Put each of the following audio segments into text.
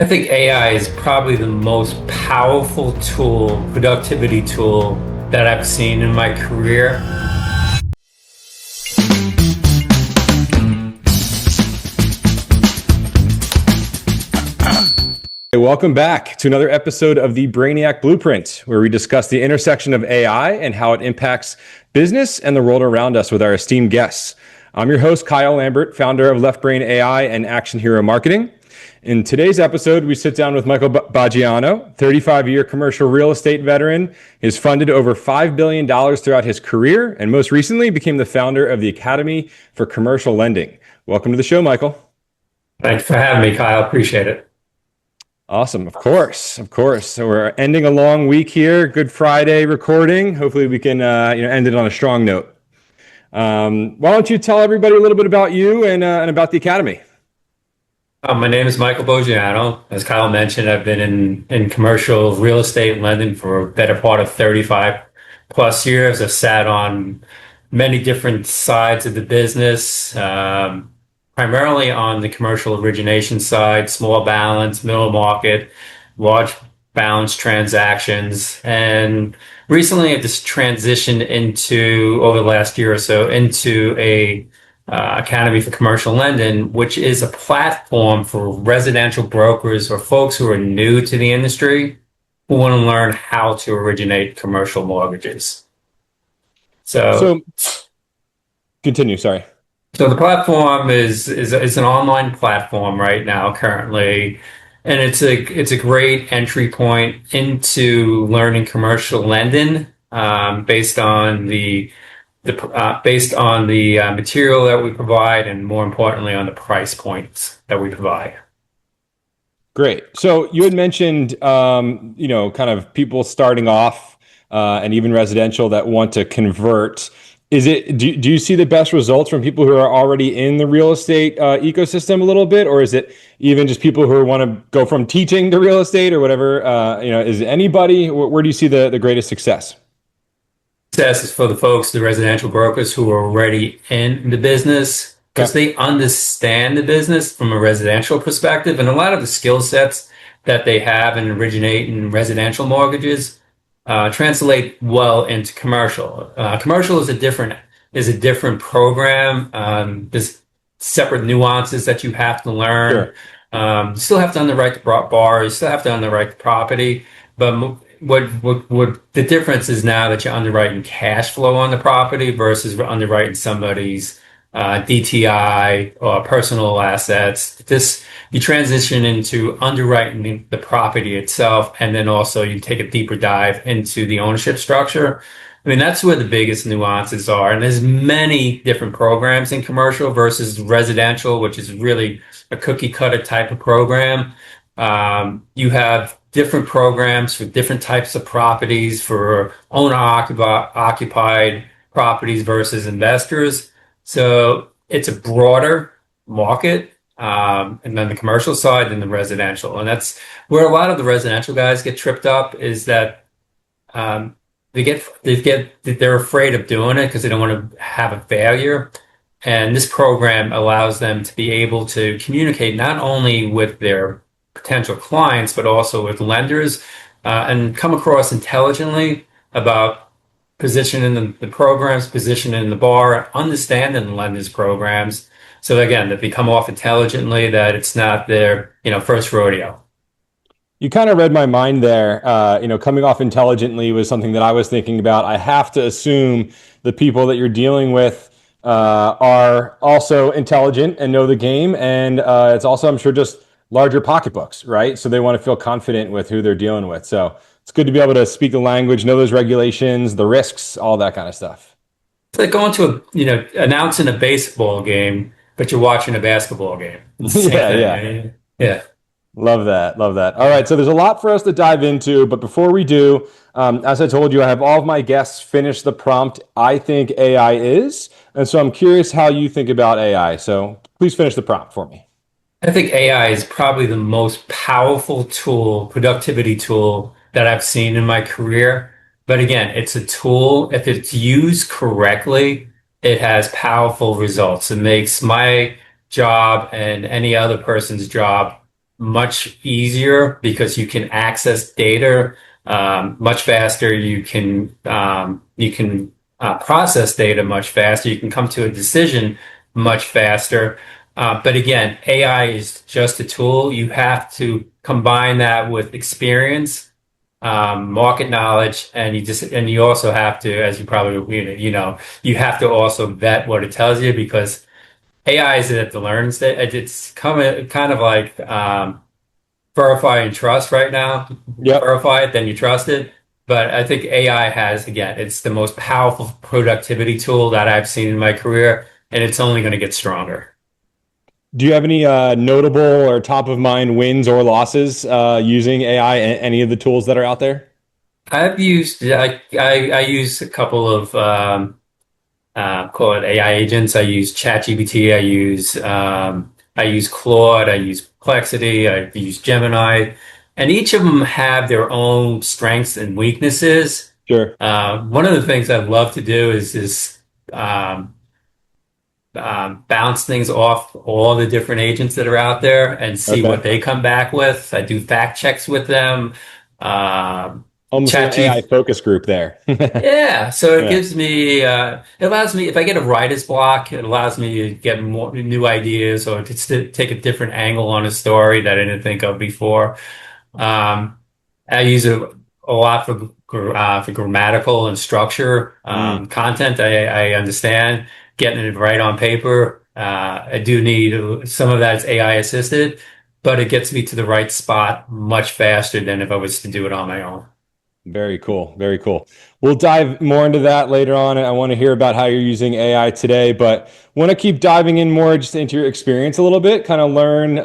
I think AI is probably the most powerful tool, productivity tool that I've seen in my career. Hey, welcome back to another episode of the Brainiac Blueprint, where we discuss the intersection of AI and how it impacts business and the world around us with our esteemed guests. I'm your host, Kyle Lambert, founder of Left Brain AI and Action Hero Marketing. In today's episode, we sit down with Michael Boggiano, 35-year commercial real estate veteran. He's funded over $5 billion throughout his career, and most recently became the founder of the Academy for Commercial Lending. Welcome to the show, Michael. Thanks for having me, Kyle. Appreciate it. Awesome. Of course. So we're ending a long week here. Good Friday recording. Hopefully we can end it on a strong note. Why don't you tell everybody a little bit about you and about the Academy? My name is Michael Boggiano. As Kyle mentioned, I've been in commercial real estate lending for a better part of 35 plus years. I've sat on many different sides of the business, primarily on the commercial origination side, small balance, middle market, large balance transactions. And recently I just transitioned over the last year or so, into a Academy for Commercial Lending, which is a platform for residential brokers or folks who are new to the industry who want to learn how to originate commercial mortgages. So continue, sorry. So the platform is an online platform right now currently, and it's a great entry point into learning commercial lending based on the material that we provide, and more importantly on the price points that we provide. Great. So you had mentioned kind of people starting off and even residential that want to convert. Do you see the best results from people who are already in the real estate ecosystem a little bit, or is it even just people who want to go from teaching to real estate or whatever? Is it anybody? Where do you see the greatest success? Success is for the folks, the residential brokers who are already in the business, because they understand the business from a residential perspective, and a lot of the skill sets that they have in originating residential mortgages translate well into commercial. Commercial is a different program. There's separate nuances that you have to learn. Sure. You still have to underwrite the bar. You still have to underwrite the property. But what the difference is now that you're underwriting cash flow on the property versus underwriting somebody's DTI or personal assets. You transition into underwriting the property itself, and then also you take a deeper dive into the ownership structure. I mean, that's where the biggest nuances are. And there's many different programs in commercial versus residential, which is really a cookie cutter type of program. You have different programs for different types of properties, for owner occupied properties versus investors. So it's a broader market, and then the commercial side than the residential. And that's where a lot of the residential guys get tripped up, is that they're afraid of doing it because they don't want to have a failure. And this program allows them to be able to communicate not only with their potential clients, but also with lenders, and come across intelligently about positioning the programs, positioning the bar, understanding the lenders programs. So again, that they come off intelligently, that it's not their first rodeo. You kind of read my mind there. Coming off intelligently was something that I was thinking about. I have to assume the people that you're dealing with are also intelligent and know the game, and it's also, I'm sure, just larger pocketbooks, right? So they want to feel confident with who they're dealing with. So it's good to be able to speak the language, know those regulations, the risks, all that kind of stuff. It's like going to announcing a baseball game, but you're watching a basketball game. Yeah. Love that. All right, so there's a lot for us to dive into, but before we do, as I told you, I have all of my guests finish the prompt I think AI is, and so I'm curious how you think about AI. So please finish the prompt for me. I think AI is probably the most powerful tool, productivity tool that I've seen in my career. But again, it's a tool. If it's used correctly, it has powerful results. It makes my job and any other person's job much easier because you can access data much faster. You can process data much faster. You can come to a decision much faster. But again, AI is just a tool. You have to combine that with experience, market knowledge, and you also have to, as you probably you have to also vet what it tells you because AI is at the learning stage. It's kind of like verify and trust right now. Yep. Verify it, then you trust it. But I think AI has, again, it's the most powerful productivity tool that I've seen in my career, and it's only going to get stronger. Do you have any notable or top of mind wins or losses using AI and any of the tools that are out there? I use a couple of call it AI agents. I use ChatGPT. I use Claude. I use Perplexity. I use Gemini, and each of them have their own strengths and weaknesses. Sure. One of the things I love to do is um, bounce things off all the different agents that are out there and see what Okay. they come back with. I do fact checks with them. Um, Almost like an AI ChatGPT. focus group there. Yeah, so it Yeah. gives me, it allows me, if I get a writer's block, it allows me to get more new ideas or to take a different angle on a story that I didn't think of before. Um, I use it a lot for grammatical and structure, Mm, content. I understand getting it right on paper. I do need some of that is AI assisted, but it gets me to the right spot much faster than if I was to do it on my own. very cool. Very cool. We'll dive more into that later on. I want to hear about how you're using AI today, but want to keep diving in more just into your experience a little bit, kind of learn,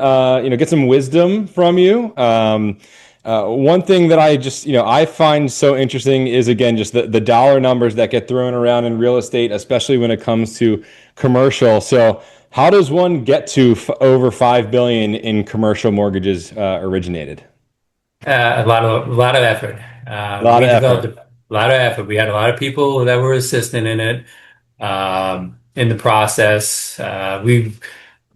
get some wisdom from you. One thing that I just, I find so interesting is again, just the dollar numbers that get thrown around in real estate, especially when it comes to commercial. So how does one get to over 5 billion in commercial mortgages originated? A lot of effort. A lot We of developed effort. a lot of effort. We had a lot of people that were assisting in it, in the process.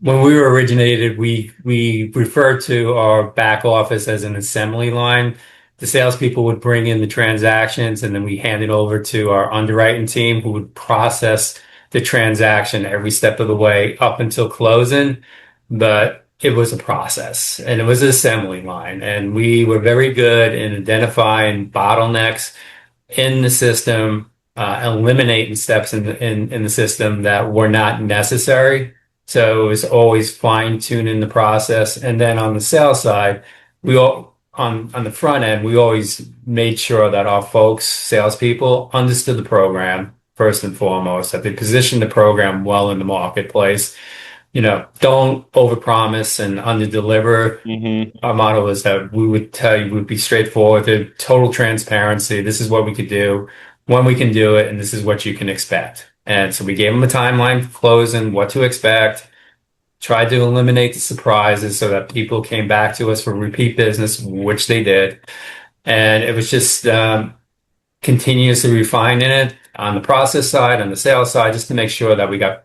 When we were originated, we referred to our back office as an assembly line. The salespeople would bring in the transactions, and then we hand it over to our underwriting team, who would process the transaction every step of the way up until closing. But it was a process, and it was an assembly line, and we were very good in identifying bottlenecks in the system, eliminating steps in the system that were not necessary. So it was always fine tuning the process. And then on the sales side, on the front end, we always made sure that our folks, salespeople, understood the program first and foremost, that they positioned the program well in the marketplace. Don't overpromise and underdeliver. Hmm. Our motto is that we would tell you, we'd be straightforward, with total transparency. This is what we could do, when we can do it, and this is what you can expect. And so we gave them a timeline for closing, what to expect, tried to eliminate the surprises so that people came back to us for repeat business, which they did. And it was just continuously refining it on the process side, on the sales side, just to make sure that we got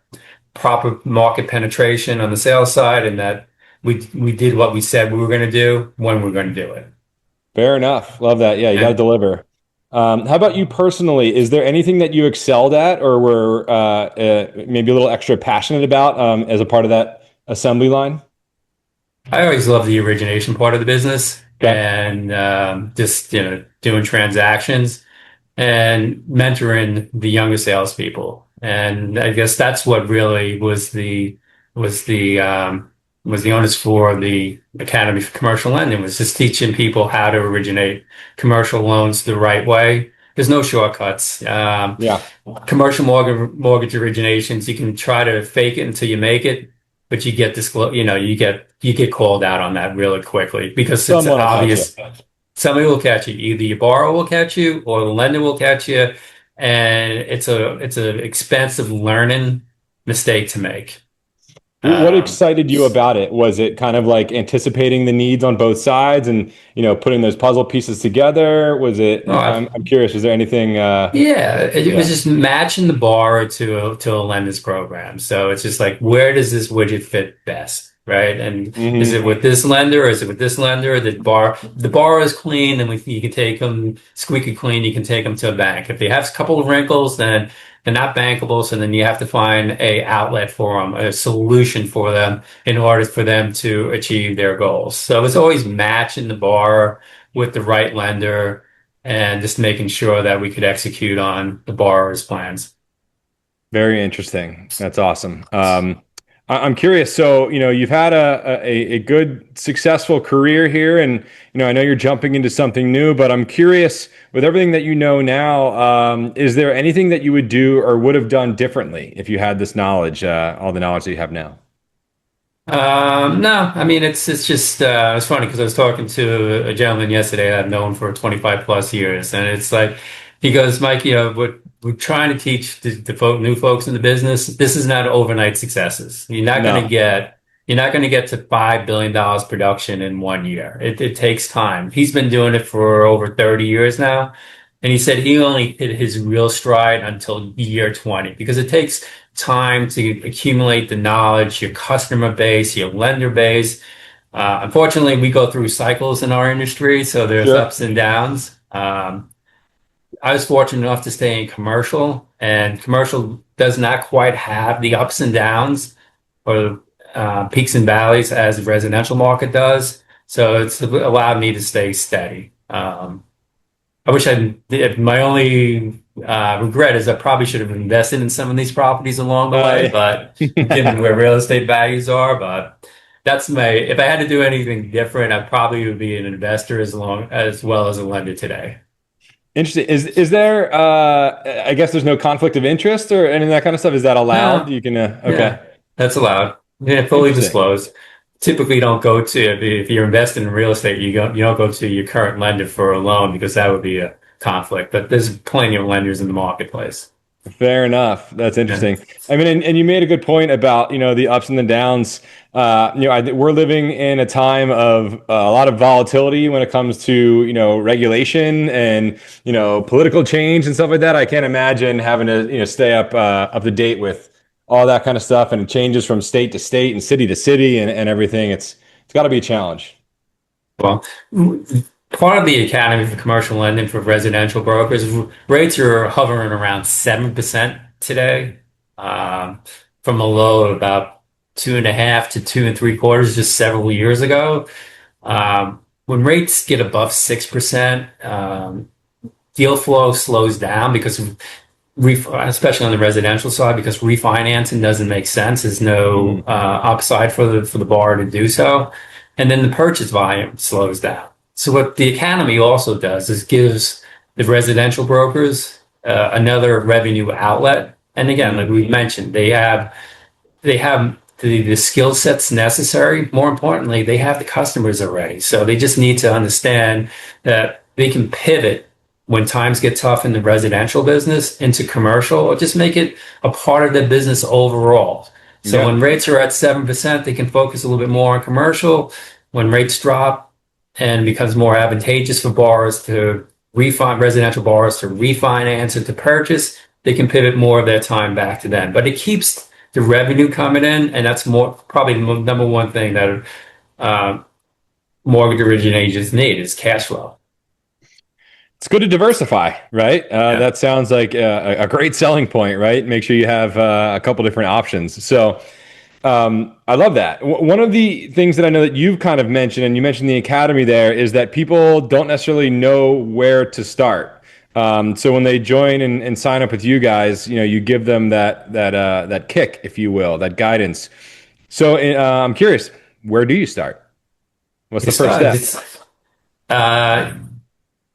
proper market penetration on the sales side and that we did what we said we were going to do when we were going to do it. Fair enough. Love that. Yeah, you got to And deliver. How about you personally? Is there anything that you excelled at or were maybe a little extra passionate about as a part of that assembly line? I always love the origination part of the business Okay. and just doing transactions and mentoring the younger salespeople. And I guess that's what really was the was the onus for the Academy for Commercial Lending, was just teaching people how to originate commercial loans the right way. There's no shortcuts. Yeah. Commercial mortgage originations, you can try to fake it until you make it, but you get called out on that really quickly because it's Someone will catch you. obvious. Somebody will catch you. Either your borrower will catch you or the lender will catch you. And it's a expensive learning mistake to make. What Um, excited you about it? Was it kind of like anticipating the needs on both sides and, putting those puzzle pieces together? Was it, no, I'm curious, is there anything, yeah, it was yeah. just matching the borrower to a lender's program. So it's just like, where does this widget fit best? right? And is Hmm. it with this lender or is it with this lender? The bar is clean, then you can take them squeaky clean. You can take them to a bank. If they have a couple of wrinkles, then they're not bankable. So then you have to find a outlet for them, a solution for them in order for them to achieve their goals. So it's always matching the borrower with the right lender and just making sure that we could execute on the borrower's plans. Very interesting. That's awesome. I'm curious. So, you've had a good, successful career here, and I know you're jumping into something new. But I'm curious, with everything that you know now, is there anything that you would do or would have done differently if you had this knowledge, all the knowledge that you have now? No, I mean, it's just, it's funny because I was talking to a gentleman yesterday that I've known for 25 plus years. And it's like, he goes, Mike, what we're trying to teach new folks in the business, this is not overnight successes. No. You're not going to get to $5 billion production in 1 year. It takes time. He's been doing it for over 30 years now. And he said he only hit his real stride until year 20 because it takes time to accumulate the knowledge, your customer base, your lender base. Unfortunately, we go through cycles in our industry, so there's Sure. ups and downs. I was fortunate enough to stay in commercial, and commercial does not quite have the ups and downs or peaks and valleys as the residential market does. So it's allowed me to stay steady. I wish I did. My only regret is I probably should have invested in some of these properties along the way, but given where real estate values are, but if I had to do anything different, I probably would be an investor as well as a lender today. Interesting. Is there? I guess there's no conflict of interest or any of that kind of stuff. Is that allowed? No, You can. yeah, Okay. that's allowed. Yeah, fully Interesting. disclosed. Typically, don't go to if you're investing in real estate, you don't go to your current lender for a loan because that would be a conflict. But there's plenty of lenders in the marketplace. Fair enough. That's Yeah. interesting. I mean, and you made a good point about, the ups and the downs. We're living in a time of a lot of volatility when it comes to, regulation and, political change and stuff like that. I can't imagine having to, stay up to date with all that kind of stuff, and it changes from state to state and city to city and everything. It's got to be a challenge. Well, part of the Academy for Commercial Lending for residential brokers, rates are hovering around 7% today, from a low of about 2.5 to 2.75 just several years ago. When rates get above 6%, deal flow slows down because especially on the residential side, because refinancing doesn't make sense. There's no upside for the borrower to do so, and then the purchase volume slows down. So what the Academy also does is gives the residential brokers another revenue outlet. And again, like we mentioned, they have the skill sets necessary. More importantly, they have the customers already. So they just need to understand that they can pivot when times get tough in the residential business into commercial, or just make it a part of their business overall. So Yeah. when rates are at 7%, they can focus a little bit more on commercial. When rates drop and it becomes more advantageous for residential borrowers to refinance and to purchase, they can pivot more of their time back to them. But it keeps the revenue coming in, and that's probably the number one thing that mortgage originators need is cash flow. It's good to diversify, right? Yeah. That sounds like a great selling point, right? Make sure you have a couple different options. So I love that. One of the things that I know that you've kind of mentioned, and you mentioned the academy there, is that people don't necessarily know where to start. So when they join and sign up with you guys, you give them that kick, if you will, that guidance. So I'm curious, where do you start? What's the first step? Uh,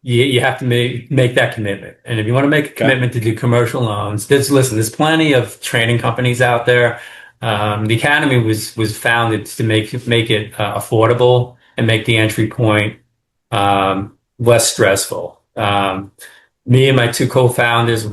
you have to make that commitment. And if you want to make a Okay. commitment to do commercial loans, there's plenty of training companies out there. The Academy was founded to make it affordable and make the entry point less stressful. Me and my two co-founders,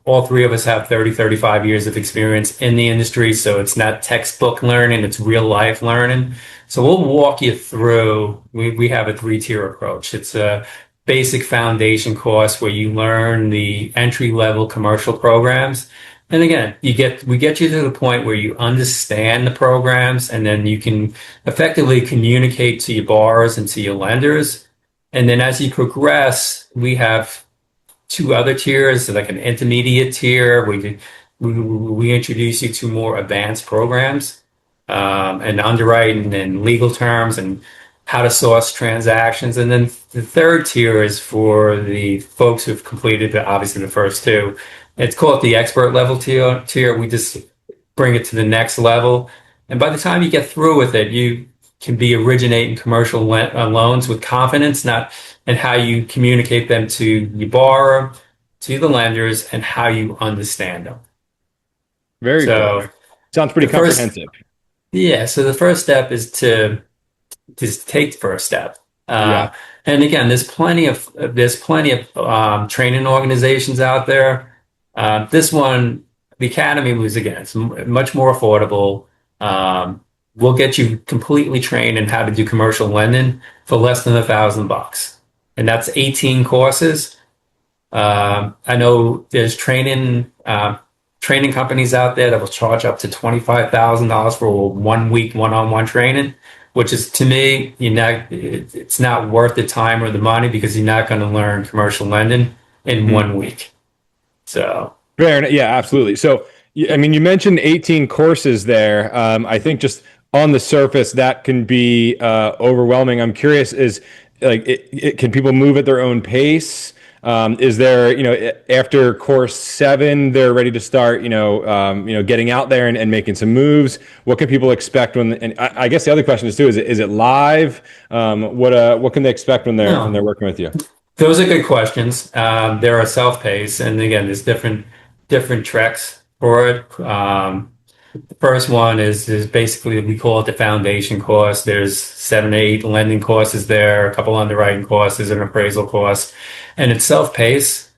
all three of us have 35 years of experience in the industry. So it's not textbook learning, it's real life learning. So we'll walk you through, we have a 3-tier approach. It's a basic foundation course where you learn the entry level commercial programs. And again, we get you to the point where you understand the programs, and then you can effectively communicate to your borrowers and to your lenders. And then as you progress, we have two other tiers, like an intermediate tier. We introduce you to more advanced programs, and underwriting and legal terms and how to source transactions. And then the third tier is for the folks who've completed obviously the first two. It's called the expert level tier. We just bring it to the next level. And by the time you get through with it, you can be originating commercial loans with confidence, not and how you communicate them to your borrower, to the lenders, and how you understand them. Very cool. So Sounds pretty the first, comprehensive. yeah. So the first step is to just take the first step. Yeah. And again, there's plenty of training organizations out there. This one, the Academy was again, it's much more affordable. We'll get you completely trained in how to do commercial lending for less than $1,000, and that's 18 courses. I know there's training companies out there that will charge up to $25,000 for 1 week one-on-one training, which is to me, it's not worth the time or the money because you're not going to learn commercial lending in 1 week. So Fair, yeah, absolutely. So, I mean, you mentioned 18 courses there. I think just on the surface, that can be overwhelming. I'm curious, is like, can people move at their own pace? Is there, after course 7, they're ready to start, getting out there and making some moves? What can people expect when? And I guess the other question is too: is it live? What can they expect when they're working with you? those are good questions. There are self-paced, and again, there's different tracks for it. The first one is basically we call it the foundation course. There's 7, 8 lending courses there, a couple underwriting courses, an appraisal course, and it's self-paced.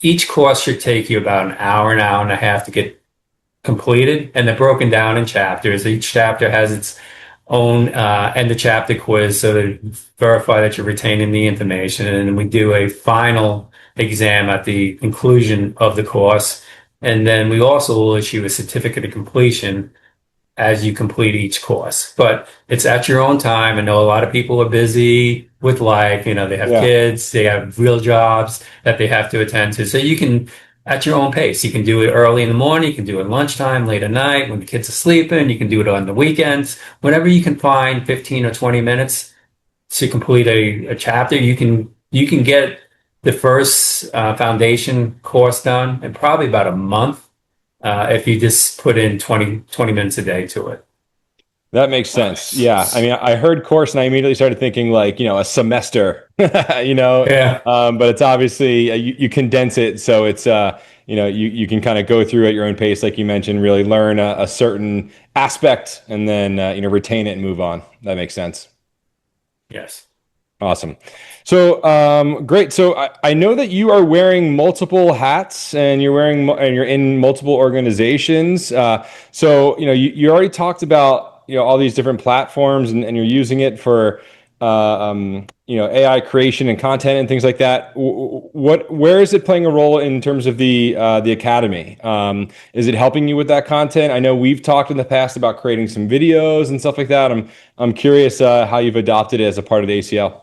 Each course should take you about an hour and a half to get completed, and they're broken down in chapters. Each chapter has its own end of chapter quiz, so to verify that you're retaining the information, and then we do a final exam at the conclusion of the course. And then we also will issue a certificate of completion as you complete each course. But it's at your own time. I know a lot of people are busy with life. They have kids, they have real jobs that they have to attend to. So you can, at your own pace, you can do it early in the morning, you can do it lunchtime, late at night, when the kids are sleeping, you can do it on the weekends. Whenever you can find 15 or 20 minutes to complete a chapter, you can get the first foundation course done in probably about a month if you just put in 20 minutes a day to it. That makes sense. Yeah. I mean, I heard course and I immediately started thinking like, a semester, Yeah. But it's obviously you condense it. So it's, you can kind of go through at your own pace, like you mentioned, really learn a certain aspect and then, retain it and move on. That makes sense. Yes. Awesome. So, great. So I know that you are wearing multiple hats and you're in multiple organizations. So, you already talked about, all these different platforms and you're using it for, AI creation and content and things like that. Where is it playing a role in terms of the academy? Is it helping you with that content? I know we've talked in the past about creating some videos and stuff like that. I'm curious, how you've adopted it as a part of the ACL.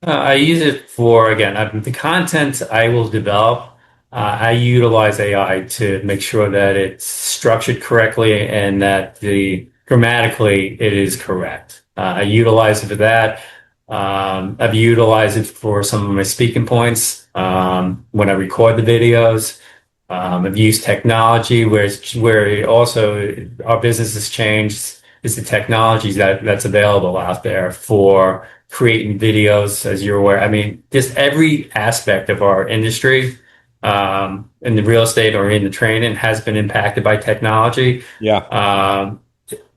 I use it for, again, the content I will develop. I utilize AI to make sure that it's structured correctly and that grammatically it is correct. I utilize it for that. I've utilized it for some of my speaking points when I record the videos. I've used technology where it also our business has changed is the technologies that's available out there for creating videos, as you're aware. I mean, just every aspect of our industry, in the real estate or in the training has been impacted by technology. Yeah.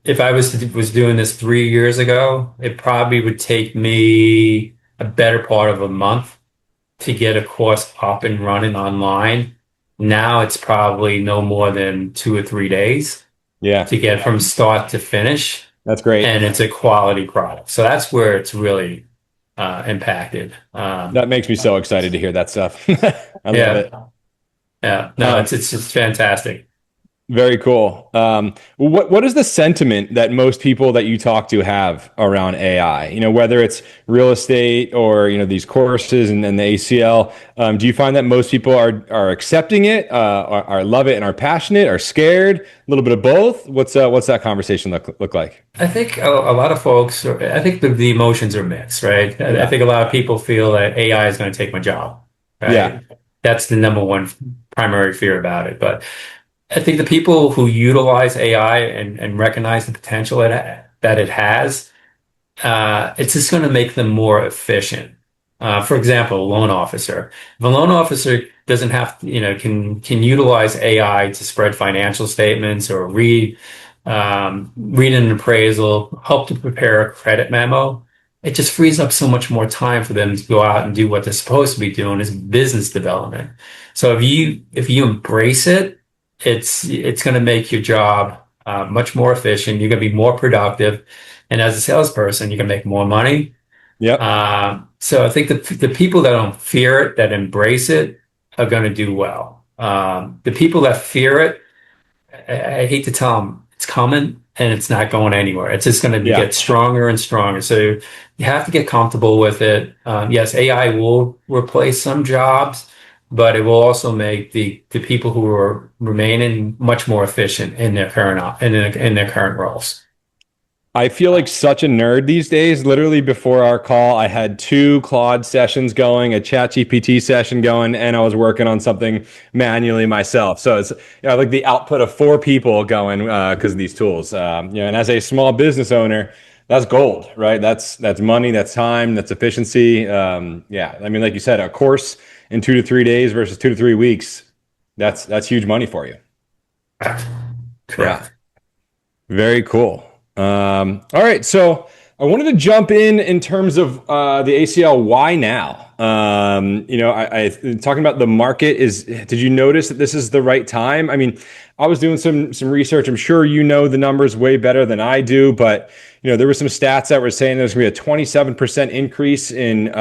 If I was doing this 3 years ago, it probably would take me a better part of a month to get a course up and running online. Now it's probably no more than 2 or 3 days Yeah. to get from start to finish. That's great. And it's a quality product. So that's where it's really impacted. That makes me so excited to hear that stuff. I love it. Yeah, no, Um, it's just fantastic. Very cool. What is the sentiment that most people that you talk to have around AI? You know, whether it's real estate or these courses and the ACL. Do you find that most people are accepting it, are love it and are passionate, are scared, a little bit of both? What's that conversation look like? I think a lot of folks, I think the emotions are mixed, right? I Yeah, think a lot of people feel that AI is going to take my job, yeah, right? That's the number one primary fear about it. But I think the people who utilize AI and recognize the potential that it has, it's just going to make them more efficient. For example, a loan officer. If a loan officer doesn't have, can utilize AI to spread financial statements or read an appraisal, help to prepare a credit memo, it just frees up so much more time for them to go out and do what they're supposed to be doing is business development. So if you embrace it, it's going to make your job much more efficient. You're going to be more productive, and as a salesperson, you can make more money. yep, So I think the people that don't fear it, that embrace it, are going to do well. The people that fear it, I hate to tell them it's coming and it's not going anywhere. It's just going to yeah. get stronger and stronger. So you have to get comfortable with it. Yes, AI will replace some jobs, but it will also make the people who are remaining much more efficient in their current roles. I feel like such a nerd these days. Literally before our call, I had two Claude sessions going, a ChatGPT session going, and I was working on something manually myself. So it's like the output of four people going because of these tools. And as a small business owner, that's gold, right? That's money, that's time, that's efficiency. Yeah, I mean, like you said, a course in 2 to 3 days versus 2 to 3 weeks. That's huge money for you. Yeah. Correct. Very cool. All right, so I wanted to jump in terms of the ACL. Why now? I talking about the market is. Did you notice that this is the right time? I mean, I was doing some research. I'm sure you know the numbers way better than I do, but there were some stats that were saying there's going to be a 27% increase in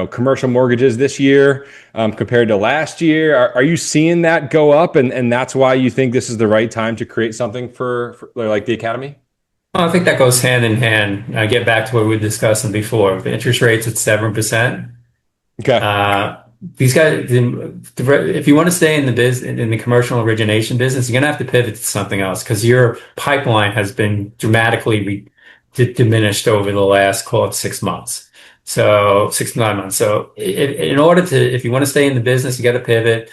commercial mortgages this year compared to last year. Are you seeing that go up, and that's why you think this is the right time to create something for like the Academy? Well, I think that goes hand in hand. I get back to what we were discussing before. The interest rates at 7%. Okay. These guys, if you want to stay in the commercial origination business, you're gonna have to pivot to something else because your pipeline has been dramatically diminished over the last, call it 6 months. So 6 to 9 months. So in order to, if you want to stay in the business, you got to pivot.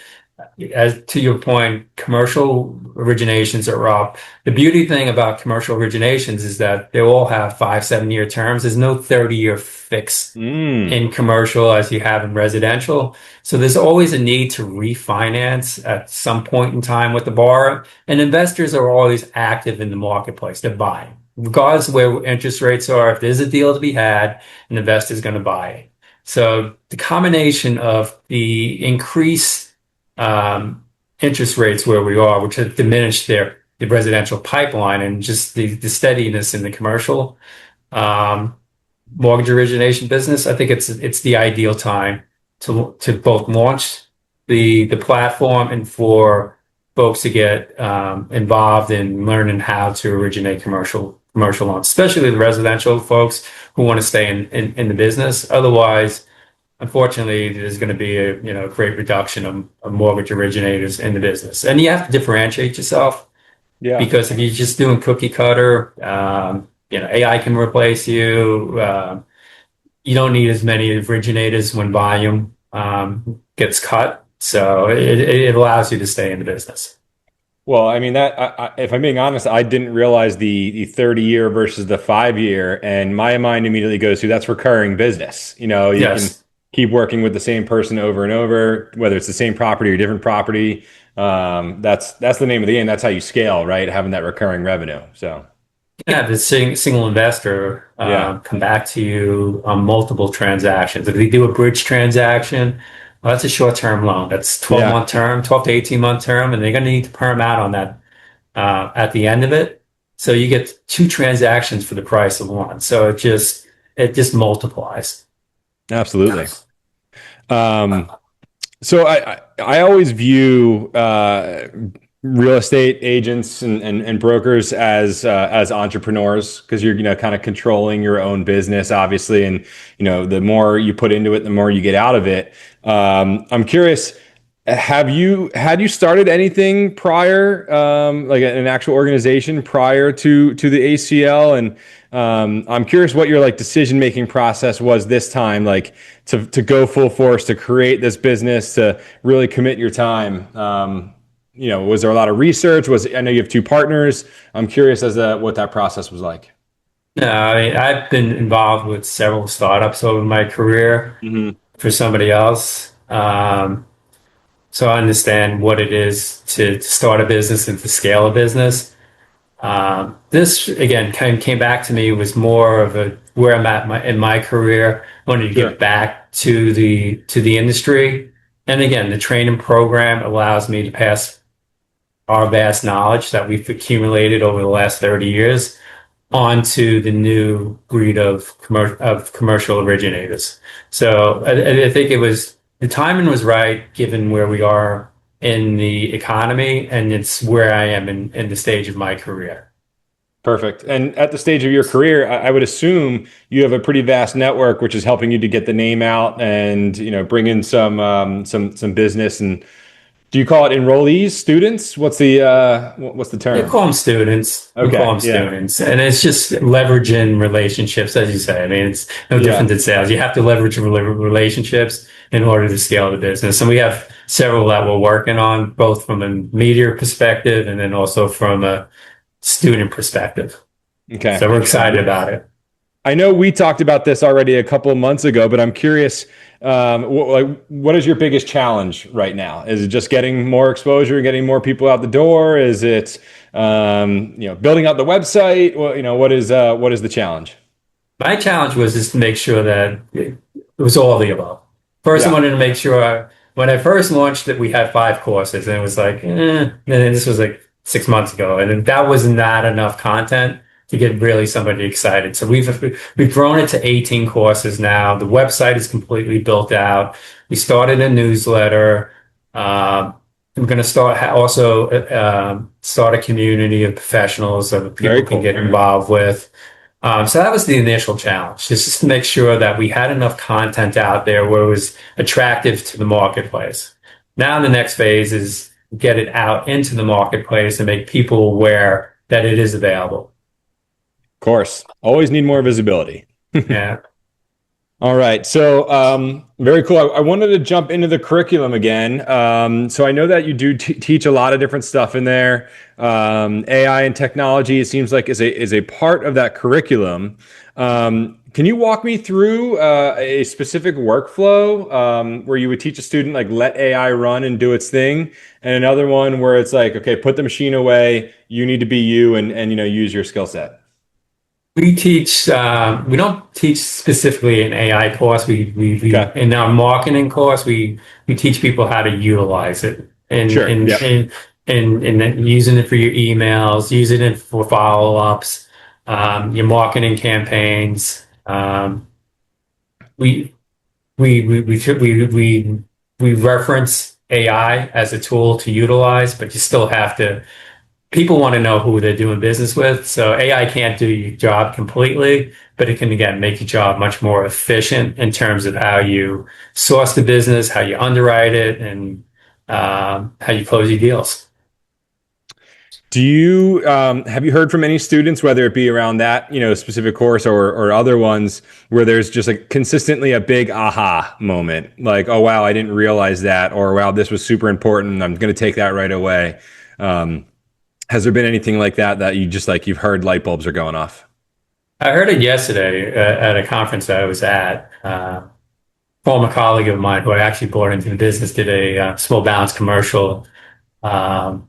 As to your point, commercial originations are up. The beauty thing about commercial originations is that they all have 5, 7 year terms. There's no 30-year fix Mm. in commercial as you have in residential. So there's always a need to refinance at some point in time with the borrower. And investors are always active in the marketplace. They're buying. Regardless of where interest rates are, if there's a deal to be had, an investor is going to buy it. So the combination of the increased interest rates where we are, which have diminished the residential pipeline, and just the steadiness in the commercial um, mortgage origination business, I think it's the ideal time to both launch the platform and for folks to get involved in learning how to originate commercial loans, especially the residential folks who want to stay in the business. Otherwise, unfortunately, there's going to be a great reduction of mortgage originators in the business, and you have to differentiate yourself Yeah. because if you're just doing cookie cutter, AI can replace you. You don't need as many originators when volume gets cut, so it allows you to stay in the business. Well, I mean if I'm being honest, I didn't realize the 30-year versus the 5 year, and my mind immediately goes to that's recurring business. You can Yes. keep working with the same person over and over, whether it's the same property or different property. That's the name of the game. That's how you scale, right? Having that recurring revenue. So Yeah, the single investor yeah, come back to you on multiple transactions. If they do a bridge transaction, well, that's a short-term loan. That's 12 yeah. month term, 12 to 18-month term, and they're going to need to perm out on that at the end of it. So you get two transactions for the price of one. So it just multiplies. Absolutely. Um, So I always view real estate agents and brokers as entrepreneurs, because you're kind of controlling your own business, obviously, and the more you put into it, the more you get out of it. I'm curious. Had you started anything prior, like an actual organization prior to the ACL? And I'm curious what your like decision making process was this time, like to go full force to create this business, to really commit your time. Was there a lot of research? I know you have two partners. I'm curious as to what that process was like. No, I mean, I've been involved with several startups over my career Hmm. for somebody else. So I understand what it is to start a business and to scale a business. This again kind of came back to me was more of a where I'm at in my career. I wanted to Sure. give back to the industry, and again, the training program allows me to pass our vast knowledge that we've accumulated over the last 30 years onto the new breed of commercial originators. So I think it was the timing was right given where we are in the economy, and it's where I am in the stage of my career. Perfect. And at the stage of your career, I would assume you have a pretty vast network, which is helping you to get the name out and bring in some business. And do you call it enrollees, students? What's the We term? call them students. We call Okay. them Yeah. students. And it's just leveraging relationships, as you say. I mean, it's no different Yeah. than sales. You have to leverage relationships in order to scale the business. And we have several that we're working on, both from a media perspective and then also from a student perspective. Okay. So we're excited about it. I know we talked about this already a couple of months ago, but I'm curious, what is your biggest challenge right now? Is it just getting more exposure, getting more people out the door? Is it, building out the website? Well, what is the challenge? My challenge was just to make sure that it was all of the above. First, I Yeah. wanted to make sure when I first launched that we had 5 courses, and it was like, and then this was like 6 months ago, and that was not enough content to get really somebody excited. So we've grown it to 18 courses now. The website is completely built out. We started a newsletter. I'm going to start a community of professionals that people Very can cool. get involved with. So that was the initial challenge, just to make sure that we had enough content out there where it was attractive to the marketplace. Now the next phase is get it out into the marketplace and make people aware that it is available. Of course, always need more visibility. Yeah. All right. So, very cool. I wanted to jump into the curriculum again. So I know that you do teach a lot of different stuff in there. AI and technology, it seems like is a part of that curriculum. Can you walk me through a specific workflow where you would teach a student like let AI run and do its thing, and another one where it's like, okay, put the machine away. You need to be you and use your skill set. We don't teach specifically an AI course. Okay. In our marketing course, we teach people how to utilize it Sure. Yep. and then using it for your emails, using it for follow-ups, your marketing campaigns. We, we reference AI as a tool to utilize, but you still have to people want to know who they're doing business with. So AI can't do your job completely, but it can, again, make your job much more efficient in terms of how you source the business, how you underwrite it, and how you close your deals. Do you have you heard from any students, whether it be around that specific course or other ones, where there's just like consistently a big aha moment, like, oh wow, I didn't realize that, or wow, this was super important, I'm going to take that right away. Has there been anything like that you just like you've heard light bulbs are going off? I heard it yesterday at a conference that I was at. Former colleague of mine who I actually brought into the business did a small balance commercial um,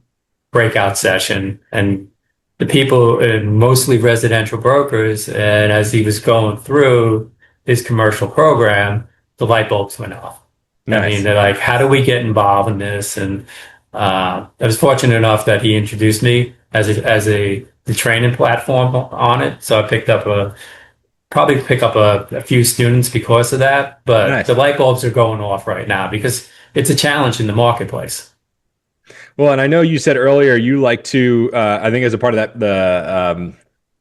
breakout session, and the people, mostly residential brokers, and as he was going through his commercial program, the light bulbs went off. I mean, Nice. they're like, how do we get involved in this? And I was fortunate enough that he introduced me as the training platform on it. So I probably pick up a few students because of that. But the Nice. light bulbs are going off right now because it's a challenge in the marketplace. Well, and I know you said earlier you like to, I think as a part of that,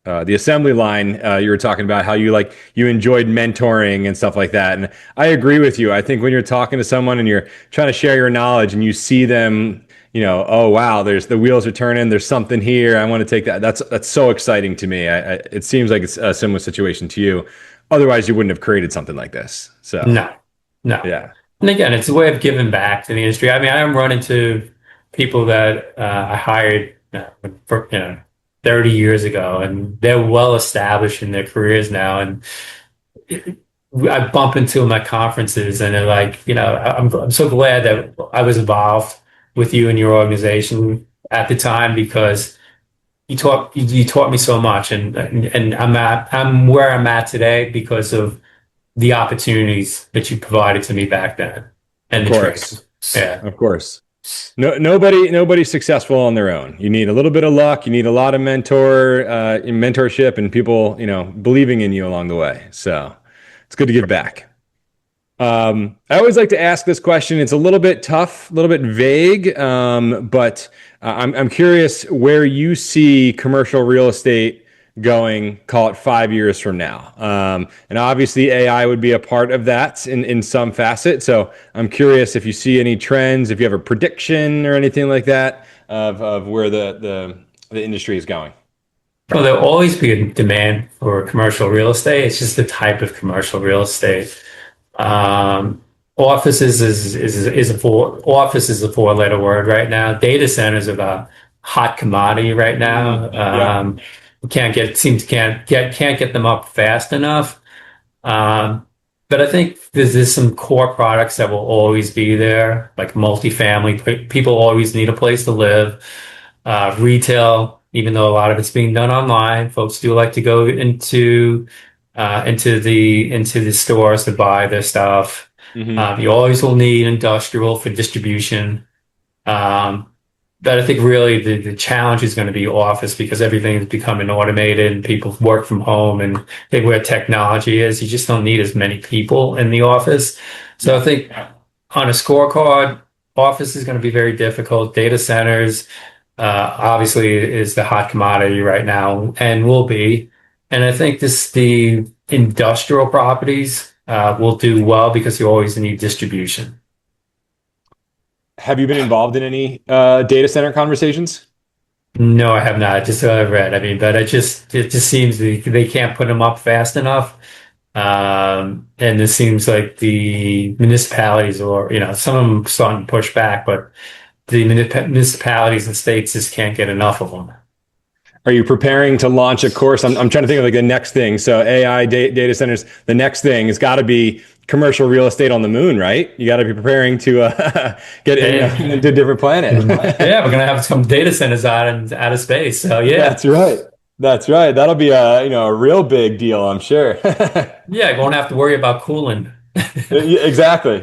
the assembly line, you were talking about how you enjoyed mentoring and stuff like that. And I agree with you. I think when you're talking to someone and you're trying to share your knowledge and you see them, oh wow, there's the wheels are turning. There's something here. I want to take that. That's so exciting to me. It seems like it's a similar situation to you. Otherwise, you wouldn't have created something like this. So No. yeah, And again, it's a way of giving back to the industry. I mean, I'm running to people that I hired for 30 years ago, and they're well established in their careers now. And I bump into them at conferences, and they're like, I'm so glad that I was involved with you and your organization at the time because you taught me so much, and I'm where I'm at today because of the opportunities that you provided to me back then and of the course, training. Yeah. of course. No, nobody's successful on their own. You need a little bit of luck. You need a lot of mentorship, and people, believing in you along the way. So it's good to give back. I always like to ask this question. It's a little bit tough, a little bit vague, but I'm curious where you see commercial real estate going, call it 5 years from now. And obviously AI would be a part of that in some facet. So I'm curious if you see any trends, if you have a prediction or anything like that of where the industry is going. Well, there'll always be a demand for commercial real estate. It's just the type of commercial real estate. Offices office is a four-letter word right now. Data centers are the hot commodity right now. Can't get them up fast enough. But I think there's some core products that will always be there, like multifamily. People always need a place to live. Retail, even though a lot of it's being done online, folks do like to go into the stores to buy their stuff. Mm-hmm. You always will need industrial for distribution. But I think really the challenge is going to be office because everything is becoming automated and people work from home, and I think where technology is, you just don't need as many people in the office. So I think on a scorecard, office is going to be very difficult. Data centers, obviously is the hot commodity right now and will be. And I think the industrial properties will do well because you always need distribution. Have you been involved in any data center conversations? No, I have not. Just what I've read. I mean, but it just seems they can't put them up fast enough. And it seems like the municipalities or, some of them starting to push back, but the municipalities and states just can't get enough of them. Are you preparing to launch a course? I'm trying to think of like the next thing. So AI data centers, the next thing has got to be commercial real estate on the moon, right? You got to be preparing to get into a different planet. Yeah, we're going to have some data centers out of space. So yeah. That's right. That'll be a real big deal, I'm sure. Yeah, you won't have to worry about cooling. Exactly.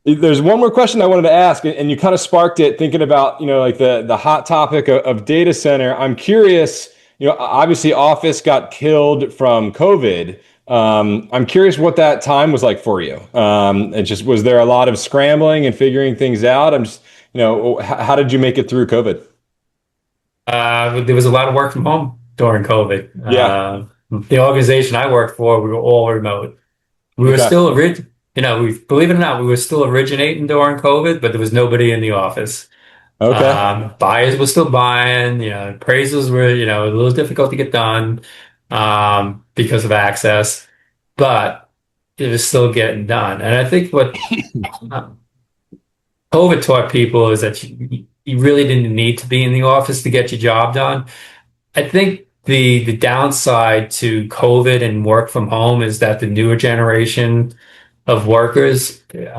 There's one more question I wanted to ask, and you kind of sparked it thinking about, like the hot topic of data center. I'm curious, obviously Office got killed from COVID. I'm curious what that time was like for you. Was there a lot of scrambling and figuring things out? I'm just, how did you make it through COVID? There was a lot of work from home during COVID. Yeah. The organization I worked for, we were all remote. We were still believe it or not, we were still originating during COVID, but there was nobody in the office. Okay. Buyers were still buying, appraisals were, a little difficult to get done, because of access, but it was still getting done. And I think what COVID taught people is that you really didn't need to be in the office to get your job done. I think the downside to COVID and work from home is that the newer generation of workers, they're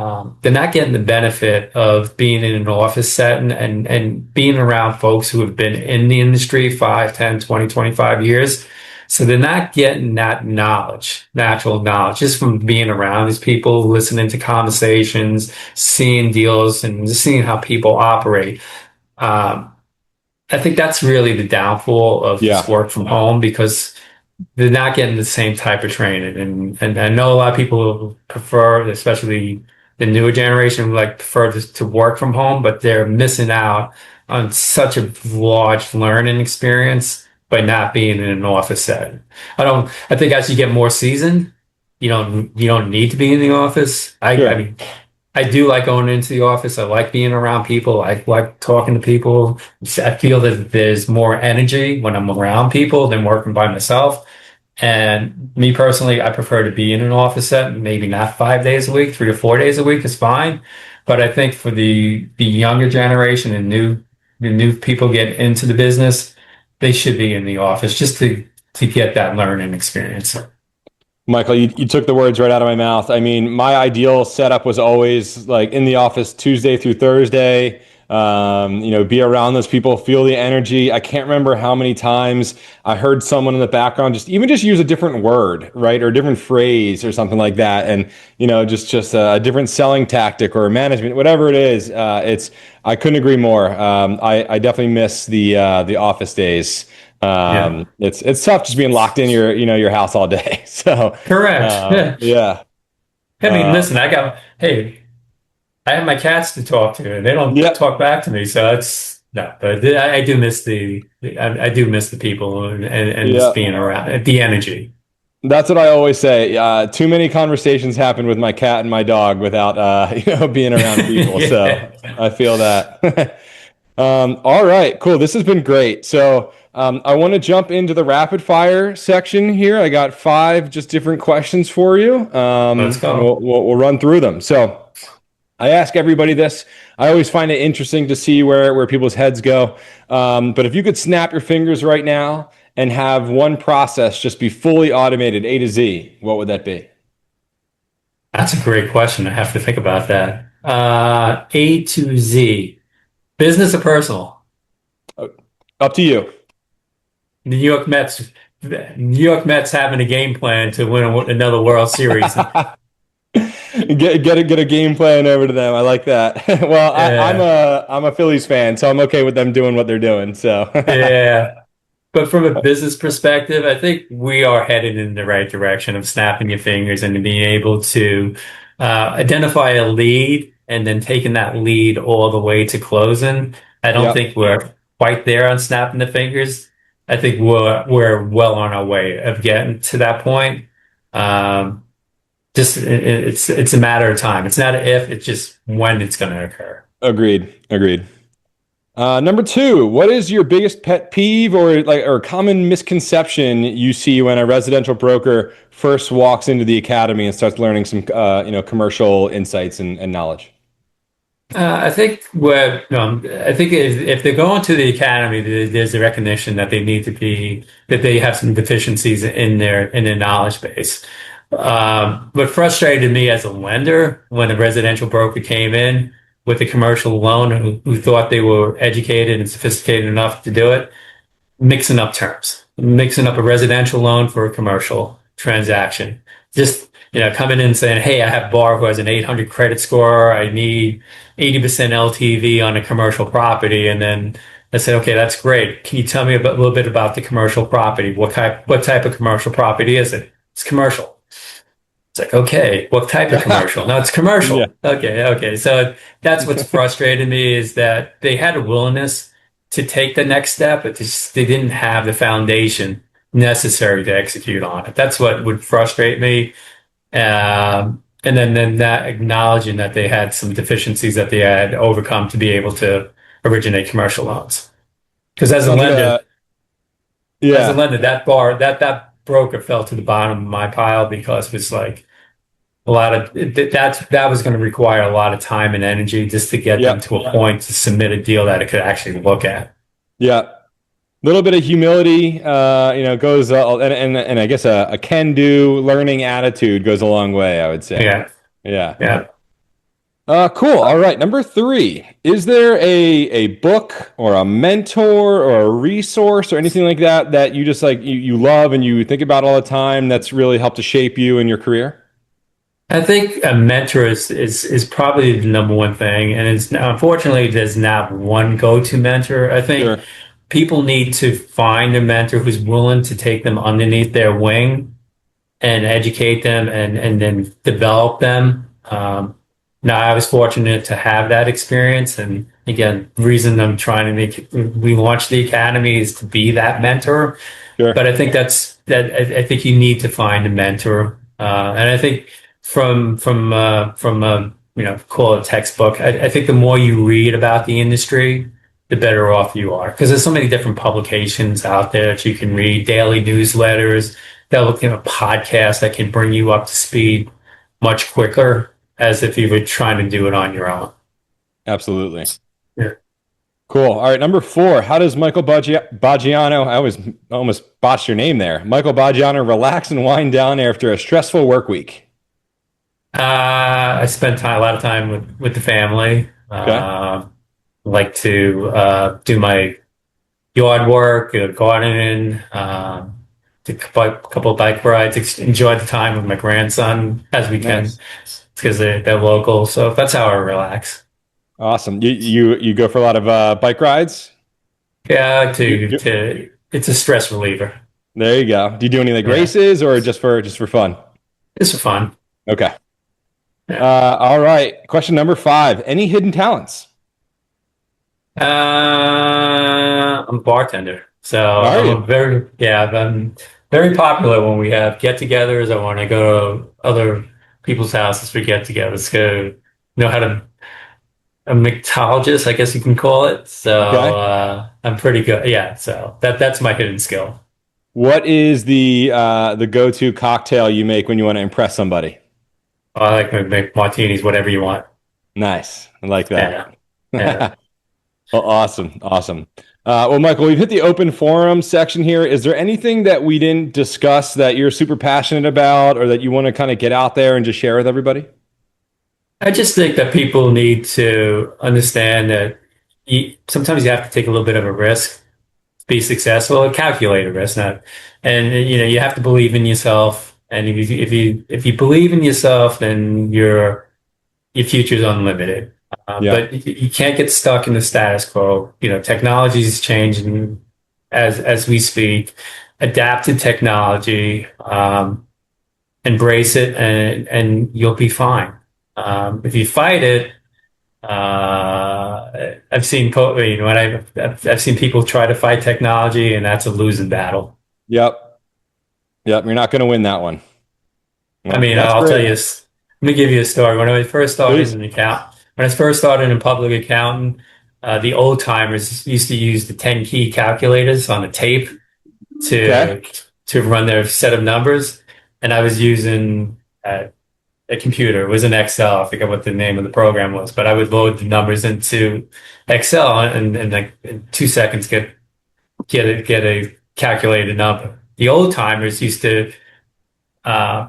not getting the benefit of being in an office setting and being around folks who have been in the industry 5, 10, 20, 25 years. So they're not getting that knowledge, natural knowledge, just from being around these people, listening to conversations, seeing deals, and just seeing how people operate. I think that's really the downfall of this work from home because they're not getting the same type of training. And I know a lot of people prefer, especially the newer generation like prefer to work from home, but they're missing out on such a large learning experience by not being in an office setting. I think as you get more seasoned, you don't need to be in the office. I Sure. mean, I do like going into the office. I like being around people. I like talking to people. I feel that there's more energy when I'm around people than working by myself. And me personally, I prefer to be in an office set, maybe not 5 days a week, 3 to 4 days a week is fine. But I think for the younger generation and the new people get into the business, they should be in the office just to get that learning experience. Michael, you took the words right out of my mouth. I mean, my ideal setup was always like in the office Tuesday through Thursday. Be around those people, feel the energy. I can't remember how many times I heard someone in the background just use a different word, right, or a different phrase or something like that, and just a different selling tactic or management, whatever it is. I couldn't agree more. I definitely miss the office days. Yeah, It's tough just being locked in your house all day. So correct. Yeah. yeah, I mean, uh, listen, hey, I have my cats to talk to, and they don't yeah, talk back to me. So it's no, but I do miss I do miss the people and just yeah. being around the energy. That's what I always say. Too many conversations happen with my cat and my dog without being around people. So Yeah, I feel that. All right, cool. This has been great. So I want to jump into the rapid fire section here. I got 5 just different questions for you, let's and go. we'll run through them. So I ask everybody this. I always find it interesting to see where people's heads go. But if you could snap your fingers right now and have one process just be fully automated, A to Z, what would that be? That's a great question. I have to think about that. A to Z, business or personal? Uh, Up to you. The New York Mets having a game plan to win another World Series. Get a game plan over to them. I like that. Well, Yeah, I'm a Phillies fan, so I'm okay with them doing what they're doing. So yeah. But from a business perspective, I think we are headed in the right direction of snapping your fingers and being able to identify a lead and then taking that lead all the way to closing. I don't yep, think we're quite there on snapping the fingers. I think we're well on our way of getting to that point. Um, it's a matter of time. It's not an if, it's just when it's going to occur. agreed. Number 2, what is your biggest pet peeve or common misconception you see when a residential broker first walks into the academy and starts learning some commercial insights and knowledge? I think if they go into the academy, there's a recognition that that they have some deficiencies in their knowledge base. What frustrated me as a lender when a residential broker came in with a commercial loan who thought they were educated and sophisticated enough to do it, mixing up terms, mixing up a residential loan for a commercial transaction. Just, coming in and saying, hey, I have Bar who has an 800 credit score. I need 80% LTV on a commercial property. And then I said, okay, that's great. Can you tell me a little bit about the commercial property? What type of commercial property is it? It's commercial. It's like, okay, what type of commercial? No, it's Yeah, commercial. Okay. So that's what's frustrated me is that they had a willingness to take the next step, but they didn't have the foundation necessary to execute on it. That's what would frustrate me. And then that acknowledging that they had some deficiencies that they had overcome to be able to originate commercial loans. Because sounds like a as a yeah. lender, that broker fell to the bottom of my pile because it was like a lot of that was going to require a lot of time and energy just to get them Yep. to a point to submit a deal that it could actually look at. Yeah. Little bit of humility, goes, and I guess a can-do learning attitude goes a long way, I would say. Yeah, Yeah. yeah. Cool. All right. Number 3, is there a book or a mentor or a resource or anything like that you just like you love and you think about all the time that's really helped to shape you in your career? I think a mentor is probably the number one thing, and it's unfortunately there's not one go-to mentor. I think Sure. people need to find a mentor who's willing to take them underneath their wing and educate them and then develop them. I was fortunate to have that experience. And again, the reason I'm trying to we launched the academy is to be that mentor. Sure. But I think I think you need to find a mentor. And I think call it textbook. I think the more you read about the industry, the better off you are. Because there's so many different publications out there that you can read, daily newsletters, podcasts that can bring you up to speed much quicker as if you were trying to do it on your own. Absolutely. Yeah. Cool. All right. Number 4, how does Michael Boggiano, I almost botched your name there. Michael Boggiano relax and wind down after a stressful work week? I spent a lot of time with the family. Okay. Like to do my yard work, gardening, do a couple of bike rides, enjoy the time with my grandson as we can Nice. because they're local. So that's how I relax. Awesome. You go for a lot of bike rides? Yeah, You- it's a stress reliever. There you go. Do you do any like Yeah, races or just for fun? it's for fun. Okay. Yeah. All right. Question number 5. Any hidden talents? I'm a bartender, so Are you? I'm very popular when we have get-togethers or when I go to other people's houses for get-togethers. So know how to a mixologist, I guess you can call it. So Okay. I'm pretty good. Yeah, so that's my hidden skill. What is the go-to cocktail you make when you want to impress somebody? I like to make martinis, whatever you want. Nice. I like Yeah, that. yeah. Well, awesome. Awesome. Well, Michael, we've hit the open forum section here. Is there anything that we didn't discuss that you're super passionate about or that you want to kind of get out there and just share with everybody? I just think that people need to understand that sometimes you have to take a little bit of a risk to be successful, a calculated risk, not, and you have to believe in yourself. And if you believe in yourself, then your future's unlimited. Yeah. But you can't get stuck in the status quo. Technology is changing as we speak. Adapt to technology, embrace it, and you'll be fine. If you fight it, I've seen I've seen people try to fight technology, and that's a losing battle. Yep. Yep. You're not going to win that one. I Well, mean, that's I'll tell great. you. Let me give you a story. Please. When I first started in public accounting, the old timers used to use the 10 key calculators on a tape Okay. to to run their set of numbers, and I was using a computer. It was an Excel. I forget what the name of the program was, but I would load the numbers into Excel and like in 2 seconds get a calculated number. The old timers used to uh,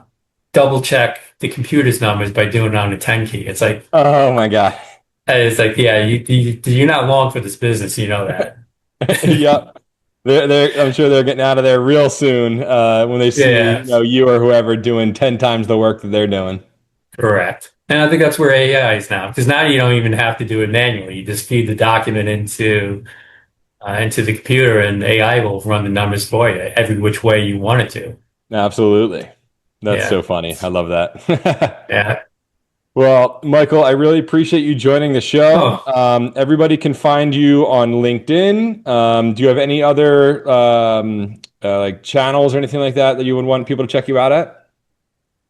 double check the computer's numbers by doing it on a 10 key. Oh my God. Yeah, you're not long for this business, you know that. Yep. I'm sure they're getting out of there real soon when they see Yeah, you or whoever doing 10 times the work that they're doing. correct. And I think that's where AI is now, because now you don't even have to do it manually. You just feed the document into the computer, and AI will run the numbers for you every which way you want it to. Absolutely. That's Yeah, so funny. I love that. yeah. Well, Michael, I really appreciate you joining the show. Oh, Everybody can find you on LinkedIn. Do you have any other like channels or anything like that that you would want people to check you out at?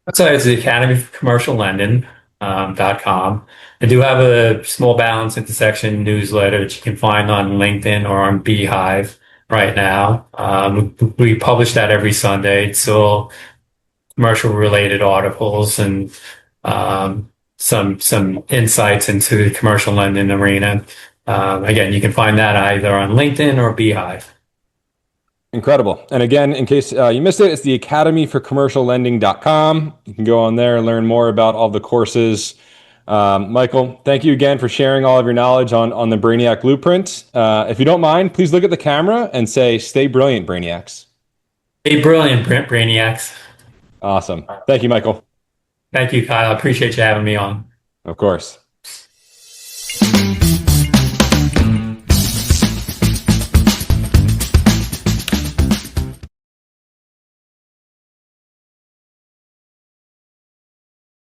outside it's the Academy for Commercial Lending .com. I do have a small balance intersection newsletter that you can find on LinkedIn or on Beehive right now. We publish that every Sunday. It's all commercial related articles and some insights into the commercial lending arena. Again, you can find that either on LinkedIn or Beehive. Incredible. And again, in case you missed it, it's the academyforcommerciallending.com. You can go on there and learn more about all the courses. Michael, thank you again for sharing all of your knowledge on the Brainiac Blueprint. If you don't mind, please look at the camera and say, "Stay brilliant, Brainiacs." Hey, brilliant, Brainiacs. Awesome. Thank you, Michael. Thank you, Kyle. I appreciate you having me on. Of course.